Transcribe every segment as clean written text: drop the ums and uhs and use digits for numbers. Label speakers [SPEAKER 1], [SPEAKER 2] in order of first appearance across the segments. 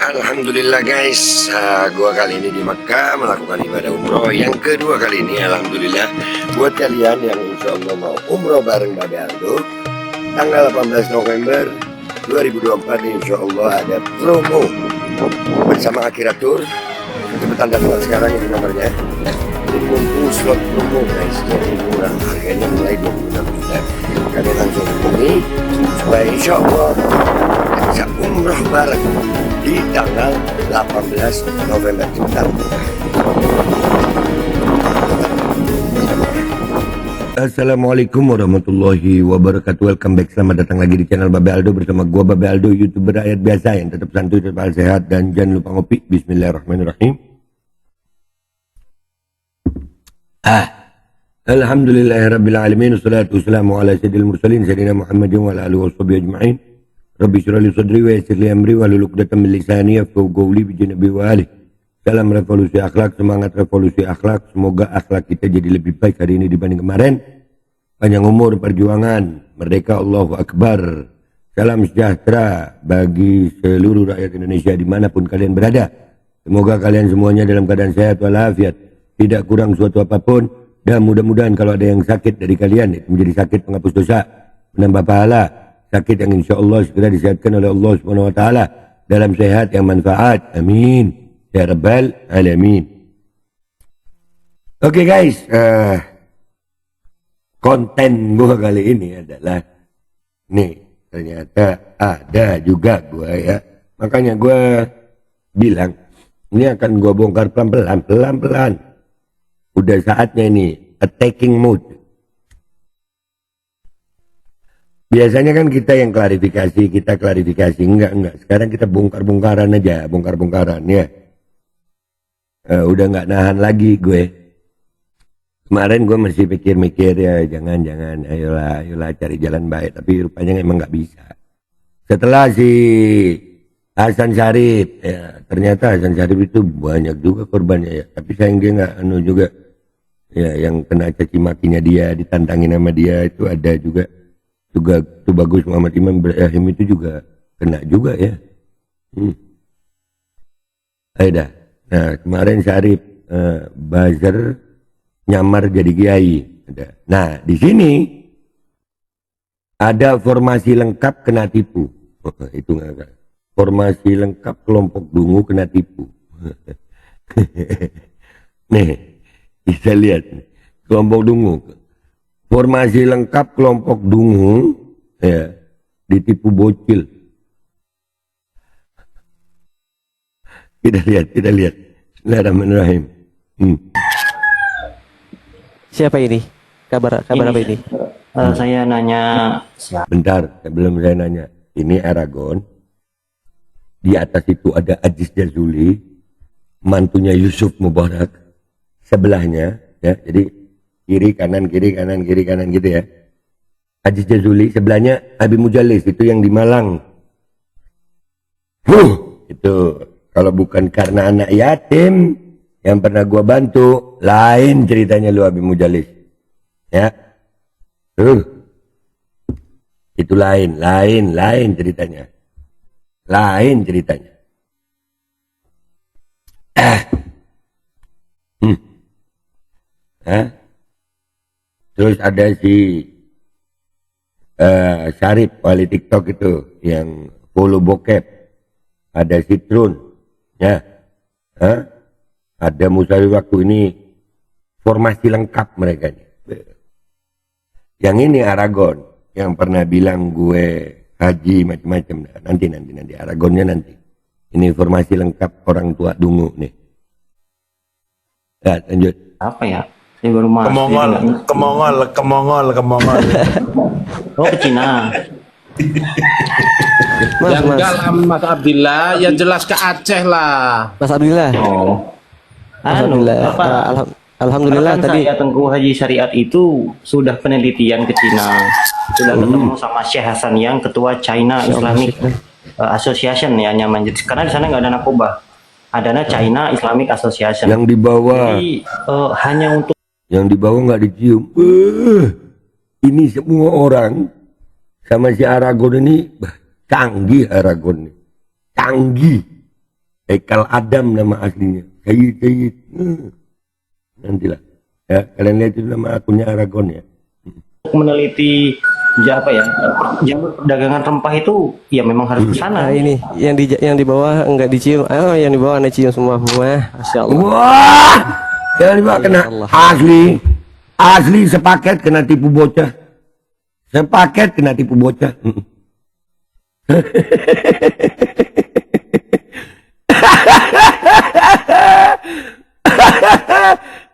[SPEAKER 1] Alhamdulillah guys, gua kali ini di Makkah melakukan ibadah umroh yang kedua kali ini. Alhamdulillah buat kalian yang insya Allah mau umroh bareng Babe Aldo tanggal 18 November 2024 insya Allah ada promo bersama Akhirat Tour. Cepetan daftar sekarang ini nomornya. Jadi mumpung slot promo guys, jadi murah, harganya mulai 26 juta. Kalian langsung hubungi supaya insya Allah bisa umroh bareng di tanggal 18 November. Assalamualaikum warahmatullahi wabarakatuh. Welcome back, selamat datang lagi di channel Babe Aldo bersama gua Babe Aldo, YouTuber rakyat biasa yang tetap santuy, tetap sehat, dan jangan lupa ngopi. Bismillahirrahmanirrahim. Alhamdulillahirrabbilalamin. Wassalatu wassalamu ala sayyidil mursalin Sayyidina Muhammadin wa ala alihi washabihi ajma'in. Rabbi syrah li sadri wa yassir li amri wa hlul 'uqdatam min lisani yafqahu qawli bi janabi wa alihi. Salam revolusi akhlak, semangat revolusi akhlak. Semoga akhlak kita jadi lebih baik hari ini dibanding kemarin. Panjang umur, perjuangan, merdeka, Allahu Akbar. Salam sejahtera bagi seluruh rakyat Indonesia dimanapun kalian berada. Semoga kalian semuanya dalam keadaan sehat walafiat, tidak kurang suatu apapun. Dan mudah-mudahan kalau ada yang sakit dari kalian, itu menjadi sakit penghapus dosa, menambah pahala, sakit yang insya Allah segera disehatkan oleh Allah Subhanahu Wa Taala dalam sehat yang manfaat. Amin ya rabbal alamin. Oke guys, konten gua kali ini adalah nih, ternyata ada juga gua ya, makanya gua bilang ini akan gua bongkar pelan-pelan. Udah saatnya ini attacking mode. Biasanya kan kita yang klarifikasi, enggak. Sekarang kita bongkar-bongkaran aja, bongkar-bongkaran ya. Udah nggak nahan lagi gue. Kemarin gue masih pikir-mikir ya, jangan, ayolah cari jalan baik. Tapi rupanya emang nggak bisa. Setelah si Hasan Syarif, ya ternyata Hasan Syarif itu banyak juga korbannya ya. Tapi sayang dia nggak juga. Ya yang kena caci makinya dia, ditantangin sama dia itu ada juga itu bagus. Muhammad Imam Ibrahim itu juga kena juga ya. Aida. Nah kemarin Syarif buzzer nyamar jadi kiai. Nah di sini ada formasi lengkap kena tipu. Itu nggak. Formasi lengkap kelompok dungu kena tipu. Nih bisa lihat kelompok dungu. Formasi lengkap kelompok dungu ya, ditipu bocil. Kita lihat. Bismillahirrahmanirrahim.
[SPEAKER 2] Siapa ini? Kabar apa ini?
[SPEAKER 3] Saya nanya.
[SPEAKER 1] Bentar, sebelum saya nanya. Ini Aragon. Di atas itu ada Aziz Jazuli, mantunya Yusuf Mubarak. Sebelahnya, ya, jadi kiri kanan gitu ya. Aziz Jazuli, sebelahnya Abi Mujalis, itu yang di Malang. Itu kalau bukan karena anak yatim yang pernah gua bantu, lain ceritanya lu Abi Mujalis. Ya. Itu lain ceritanya. Lain ceritanya. Terus ada si Syarif wali TikTok itu yang follow bokep. Ada si Trun ya. Ada Musawi waktu ini, formasi lengkap mereka ini. Yang ini Aragon yang pernah bilang gue haji macam-macam. Nanti Aragonnya nanti. Ini formasi lengkap orang tua dungu nih. Ya, lanjut.
[SPEAKER 3] Apa ya? Saya baru masuk.
[SPEAKER 4] Kemongol.
[SPEAKER 3] Oh, ke Cina.
[SPEAKER 4] Ya enggak lah Mas Abdillah, ya jelas ke Aceh lah.
[SPEAKER 2] Mas Abdillah.
[SPEAKER 3] Oh.
[SPEAKER 2] Alhamdulillah
[SPEAKER 3] Kan
[SPEAKER 2] tadi
[SPEAKER 3] saya Tengku Haji Syariat itu sudah penelitian ke Cina. Sudah ketemu sama Syekh Hasan yang ketua China Islamic Association ya, nyaman. Karena di sana nggak ada narkoba. Adanya China Islamic Association.
[SPEAKER 1] Yang di bawah.
[SPEAKER 3] Jadi hanya untuk
[SPEAKER 1] Yang di bawah nggak dicium. Ini semua orang sama si Aragon ini canggih. Aragon ini canggih. Haikal Adam nama aslinya. Sayyid. Nantilah. Ya, kalian lihat itu nama akunnya Aragon ya.
[SPEAKER 3] Meneliti jalur perdagangan rempah itu ya memang harus ke sana.
[SPEAKER 2] Nah, ini yang di bawah enggak dicium. Oh, yang di bawah anda cium semua. Masya Allah.
[SPEAKER 1] Wah, jangan dibawa
[SPEAKER 2] Ya
[SPEAKER 1] kena
[SPEAKER 2] Allah.
[SPEAKER 1] asli sepaket kena tipu bocah. Sepaket kena tipu bocah.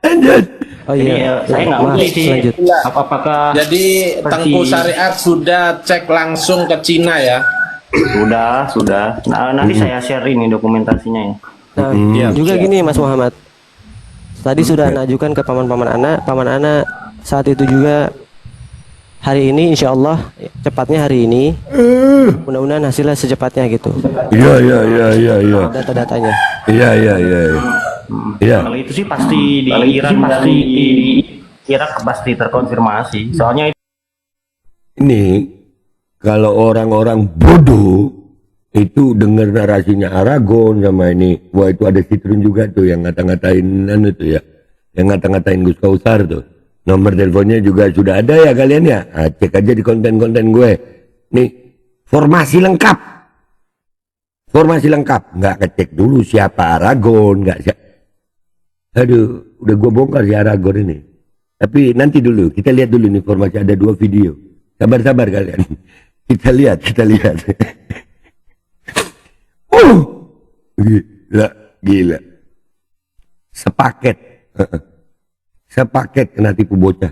[SPEAKER 1] Lanjut.
[SPEAKER 2] Oh
[SPEAKER 3] Jadi
[SPEAKER 2] iya.
[SPEAKER 3] saya nggak
[SPEAKER 2] Maaf,
[SPEAKER 3] ngerti sih
[SPEAKER 2] lanjut.
[SPEAKER 3] apakah
[SPEAKER 4] Jadi Tengku Syariat sudah cek langsung ke Cina ya.
[SPEAKER 3] sudah. Nah, nanti saya share ini dokumentasinya ya.
[SPEAKER 2] Nah,
[SPEAKER 4] Iya,
[SPEAKER 2] juga
[SPEAKER 4] siap.
[SPEAKER 2] gini Mas Muhammad. Tadi sudah Anda ajukan ke paman anak saat itu juga hari ini insya Allah cepatnya hari ini. Mudah-mudahan hasilnya secepatnya gitu.
[SPEAKER 1] Iya.
[SPEAKER 2] Data-datanya.
[SPEAKER 1] Iya. Iya.
[SPEAKER 3] Kalau itu sih pasti di Iran pasti di Irak pasti terkonfirmasi. Soalnya
[SPEAKER 1] Ini kalau orang-orang bodoh itu dengar narasinya Aragon sama ini, wah itu ada Citrun juga tuh yang ngata-ngatain tuh ya, yang ngata-ngatain Gus Kausar tuh. Nomor teleponnya juga sudah ada ya kalian ya. Nah, cek aja di konten-konten gue. Nih, formasi lengkap. Nggak ngecek dulu siapa Aragon, nggak siapa. Aduh, udah gue bongkar si Aragon ini. Tapi nanti dulu, kita lihat dulu nih formasi, ada 2 video. Sabar-sabar kalian. Kita lihat. Gila. Sepaket kena tipu bocah.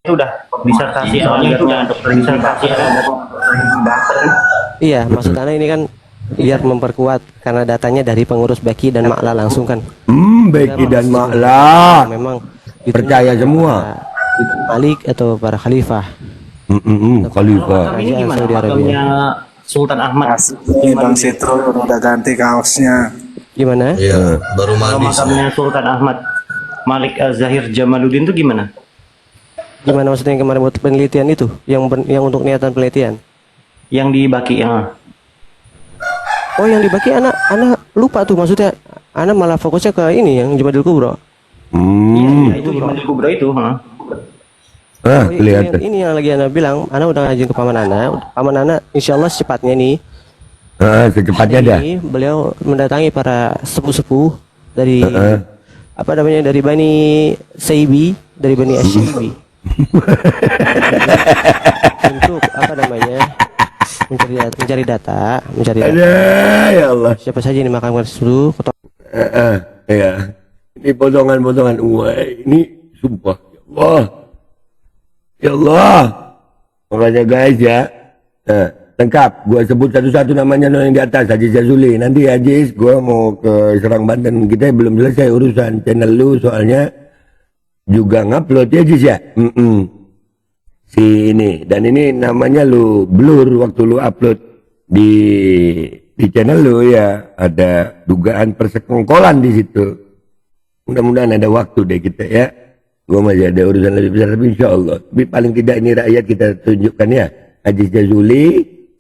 [SPEAKER 3] itu udah disertasi soalnya itu udah disertasi ada
[SPEAKER 2] Iya, maksud Anda ini kan biar memperkuat karena datanya dari pengurus Baki dan Ma'la langsung kan.
[SPEAKER 1] Beki dan Ma'la.
[SPEAKER 2] Memang
[SPEAKER 1] Percaya semua.
[SPEAKER 2] Malik atau para khalifah.
[SPEAKER 1] Khalifah.
[SPEAKER 3] ini
[SPEAKER 2] Kerajaan
[SPEAKER 3] gimana
[SPEAKER 2] Saudi Arabia.
[SPEAKER 3] makamnya Sultan Ahmad
[SPEAKER 5] Ini Bang Citrun udah ganti kaosnya.
[SPEAKER 2] Gimana?
[SPEAKER 6] Iya, baru
[SPEAKER 3] kalau
[SPEAKER 6] mandi.
[SPEAKER 3] makamnya Sultan Ahmad Malik Zahir Jamaluddin itu gimana?
[SPEAKER 2] Gimana maksudnya yang kemarin buat penelitian itu? Yang untuk niatan penelitian?
[SPEAKER 3] Yang di Baki ya.
[SPEAKER 2] Oh, yang dibagi anak lupa tuh maksudnya. Anak malah fokusnya ke ini yang Jumadil Kubro.
[SPEAKER 3] Iya, itu Jumadil Kubro itu,
[SPEAKER 2] Oh,
[SPEAKER 1] Kelihatan.
[SPEAKER 2] ini yang lagi anak bilang, anak udah ngajin ke paman anak, insya Allah secepatnya nih.
[SPEAKER 1] Secepatnya dah.
[SPEAKER 2] Ini beliau mendatangi para sepuh-sepuh dari apa namanya dari Bani Saibi, dari Bani Asyaibi. Untuk apa namanya? Mencari data.
[SPEAKER 1] Ada ya Allah.
[SPEAKER 2] Siapa saja yang dimakamkan dulu.
[SPEAKER 1] Ya. Ini potongan-potongan. Wah, ini sumpah. Ya Allah. Makanya guys ya. Lengkap. Gua sebut satu-satu namanya yang di atas. Haji Jazuli. Nanti Haji, gua mau ke Serang Banten. Kita belum selesai urusan channel lu soalnya juga ngupload ya Jis ya. Si ini. Dan ini namanya lu blur waktu lu upload di channel lu ya. Ada dugaan persekongkolan di situ. Mudah-mudahan ada waktu deh kita ya. Gua masih ada urusan lebih besar tapi insya Allah. Tapi paling tidak ini rakyat kita tunjukkan ya. Haji Jazuli,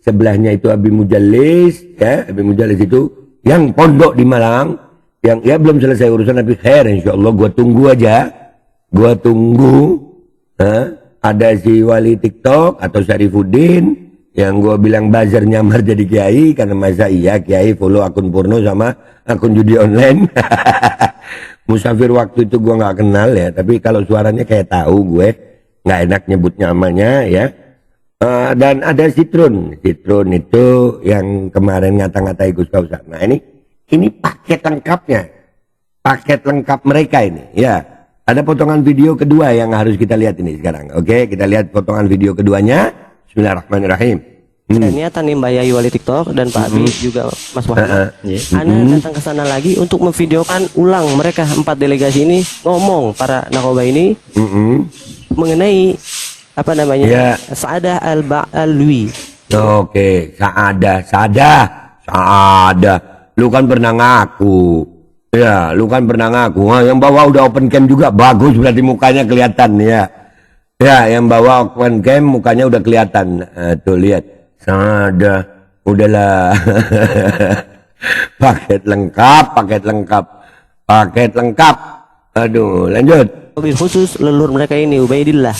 [SPEAKER 1] sebelahnya itu Abi Mujallis ya. Abi Mujallis itu yang pondok di Malang. Yang ya belum selesai urusan tapi khair insya Allah. Gua tunggu aja. Ada si Wali TikTok atau Syarifuddin yang gua bilang buzzer nyamar jadi kiai karena masa iya kiai follow akun porno sama akun judi online. Musafir waktu itu gua nggak kenal ya, tapi kalau suaranya kayak tahu gue, nggak enak nyebut namanya ya. Dan ada Citrun itu yang kemarin ngata-ngatai Gus Kausar. Nah ini paket lengkapnya, paket lengkap mereka ini ya. Ada potongan video kedua yang harus kita lihat ini sekarang. Oke, kita lihat potongan video keduanya. Bismillahirrahmanirrahim.
[SPEAKER 2] Dan niatan nih Mbak Yayu Wali TikTok dan Pak Abi juga Mas Muhammad. Ana datang ke sana lagi untuk memvideokan ulang mereka 4 delegasi ini ngomong para nakoba ini mengenai apa namanya
[SPEAKER 1] Ya.
[SPEAKER 2] Sa'adah al-Ba'alwi.
[SPEAKER 1] Oke, Sa'adah. Lu kan pernah ngaku. Ya, lu kan pernah ngaku. Wah, yang bawa udah open cam juga bagus berarti mukanya kelihatan ya. Ya, yang bawa open cam mukanya udah kelihatan. Tuh lihat. Sa'adah. Udahlah. Paket lengkap, paket lengkap, paket lengkap. Aduh, lanjut.
[SPEAKER 2] Mobil khusus leluhur mereka ini Ubaidillah.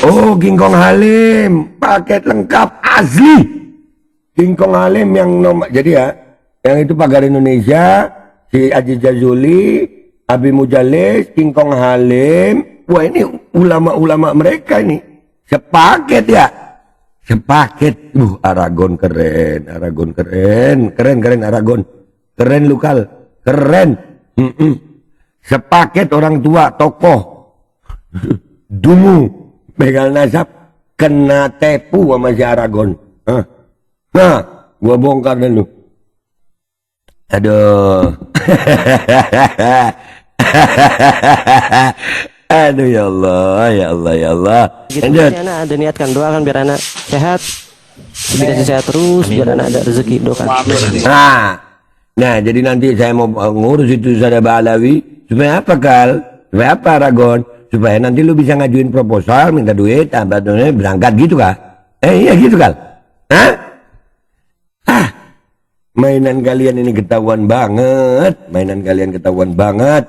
[SPEAKER 1] Oh, King Kong Halim, paket lengkap asli. King Kong Halim yang nomor, jadi ya, yang itu pagar Indonesia, si Aziz Jazuli, Abi Mujalis, King Kong Halim. Wah, ini ulama-ulama mereka ini. Sepaket ya. Sepaket. Aragon keren, Aragon keren. Keren Aragon. Keren Lukal. Keren. Sepaket orang tua, tokoh. Dungu. Begal nasab. Kena tepu sama si Aragon. Nah, gua bongkar dulu. Aduh. Aduh, ya Allah, ya Allah, ya Allah.
[SPEAKER 2] Gitu anak ada niatkan doakan biar anak sehat, dikasih sehat terus, biar anak ada rezeki doakan.
[SPEAKER 1] Nah, jadi nanti saya mau ngurus itu Ustaz Ba'alawi supaya apa Kal? Supaya apa Aragon? Supaya nanti lu bisa ngajuin proposal, minta duit, berangkat gitu kah? Iya gitu Kal? Mainan kalian ini ketahuan banget, mainan kalian ketahuan banget.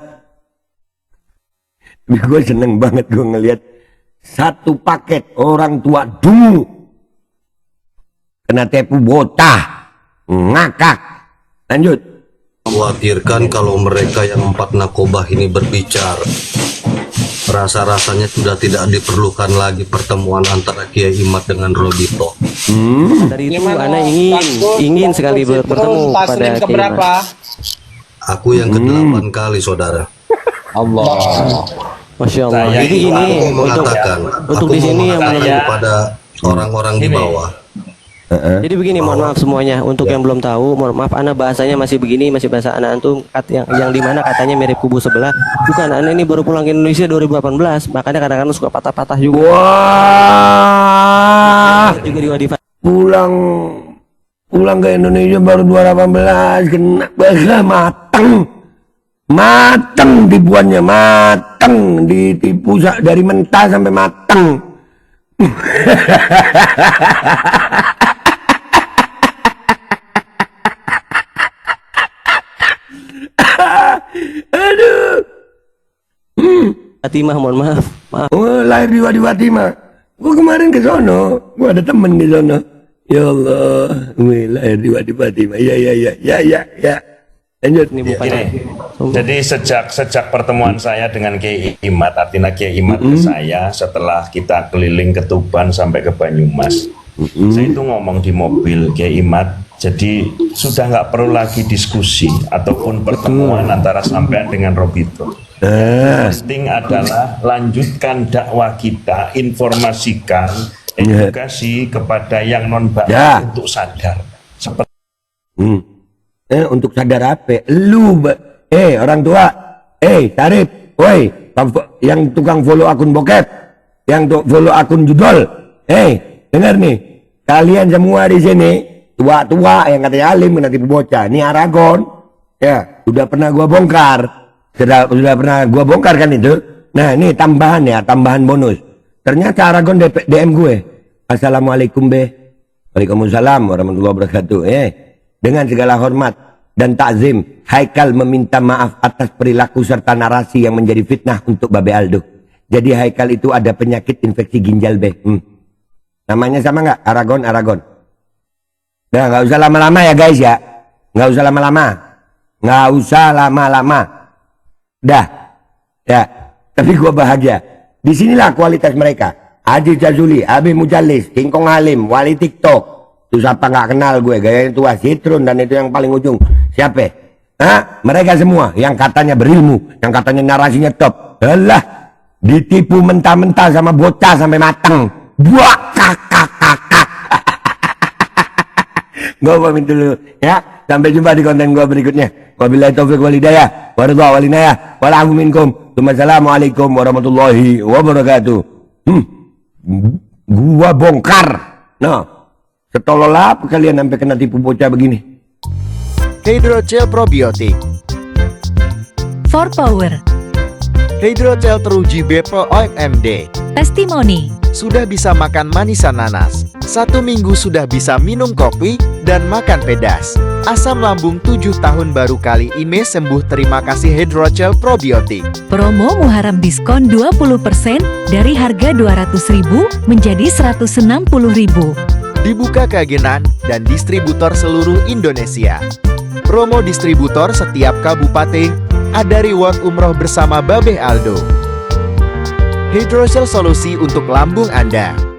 [SPEAKER 1] Gue seneng banget gue ngelihat satu paket orang tua dulu kena tepu bocah ngakak. Lanjut.
[SPEAKER 6] Khawatirkan kalau mereka yang 4 nakobah ini berbicara. Rasa-rasanya sudah tidak diperlukan lagi pertemuan antara Kiai Imad dengan Robito.
[SPEAKER 2] Dari itu anak ingin sekali bertemu pada Kiai Imad.
[SPEAKER 6] Aku yang ke-8 kali, saudara.
[SPEAKER 4] Allah.
[SPEAKER 2] Masya Allah.
[SPEAKER 6] Saya
[SPEAKER 2] Jadi ini
[SPEAKER 6] aku mengatakan,
[SPEAKER 2] untuk di sini yang
[SPEAKER 6] kepada orang-orang di bawah.
[SPEAKER 2] Jadi begini, mohon maaf semuanya. Untuk yang belum tahu, mohon maaf, anak bahasanya masih begini, masih bahasa anak antum yang dimana katanya mirip kubu sebelah. Bukan, anak ini baru pulang ke Indonesia 2018, makanya kadang-kadang suka patah-patah juga.
[SPEAKER 1] Wah,
[SPEAKER 2] Juga di Wadifah.
[SPEAKER 1] pulang ke Indonesia baru 2018, kena bahasa mateng tipuannya, mateng, ditipu dari mentah sampai mateng. Aduh.
[SPEAKER 2] Fatimah, mohon maaf.
[SPEAKER 1] Oh, lahir di Wadi Fatimah. Gua kemarin ke sono, gua ada temen di sono. Ya Allah, lahir di Wadi Fatimah. Ya. Lanjut.
[SPEAKER 2] Ini bukan.
[SPEAKER 7] Jadi sejak pertemuan saya dengan Kiai Imad, artinya Kiai Imad ke saya setelah kita keliling ke Tuban sampai ke Banyumas, saya itu ngomong di mobil Kiai Imad. Jadi sudah nggak perlu lagi diskusi ataupun pertemuan antara sampean dengan Robito. Penting adalah lanjutkan dakwah kita, informasikan, edukasi kepada yang non Batak untuk sadar. Seperti
[SPEAKER 1] untuk sadar apa? Lu, orang tua, Tarif, woi, yang tukang follow akun bokep, yang follow akun judol, dengar nih, kalian semua di sini, tua-tua yang katanya alim, kena tipu bocah, ini Aragon, ya, sudah pernah gua bongkar, sudah pernah gua bongkar kan itu. Nah, ini tambahan ya, tambahan bonus. Ternyata Aragon DM gue, Assalamualaikum be, Waalaikumsalam warahmatullahi wabarakatuh, dengan segala hormat dan takzim, Haikal meminta maaf atas perilaku serta narasi yang menjadi fitnah untuk Babe Aldo. Jadi Haikal itu ada penyakit infeksi ginjal be. Namanya sama nggak? Aragon. Nah, nggak usah lama-lama ya guys ya. Nggak usah lama-lama. Dah. Ya. Tapi gua bahagia. Disinilah kualitas mereka. Aziz Jazuli, Abi Mujalis, King Kong Halim, Wali TikTok. Itu siapa nggak kenal gue, gayanya tua Citrun, dan itu yang paling ujung siapa? Mereka semua yang katanya berilmu, yang katanya narasinya top, alah ditipu mentah-mentah sama bocah sampai matang. Buah kakak. Gue pamit dulu ya, sampai jumpa di konten gue berikutnya. Wabillahi taufiq wal hidayah, waridha wal inayah, wal afu minkum. Wassalamualaikum warahmatullahi wabarakatuh. Gua bongkar. Nah, setololap kalian sampai kena tipu bocah begini.
[SPEAKER 8] Hydrogel probiotik
[SPEAKER 9] For Power,
[SPEAKER 8] Hydrogel teruji BPO OMD.
[SPEAKER 9] Testimoni,
[SPEAKER 8] Sudah bisa makan manisan nanas. 1 minggu sudah bisa minum kopi dan makan pedas. Asam lambung 7 tahun baru kali ini sembuh, terima kasih Hydrocell Probiotik.
[SPEAKER 9] Promo Muharram diskon 20% dari harga 200.000 menjadi 160.000.
[SPEAKER 8] Dibuka keagenan dan distributor seluruh Indonesia. Promo distributor setiap kabupaten, ada reward umroh bersama Babeh Aldo. Hydrocell solusi untuk lambung Anda.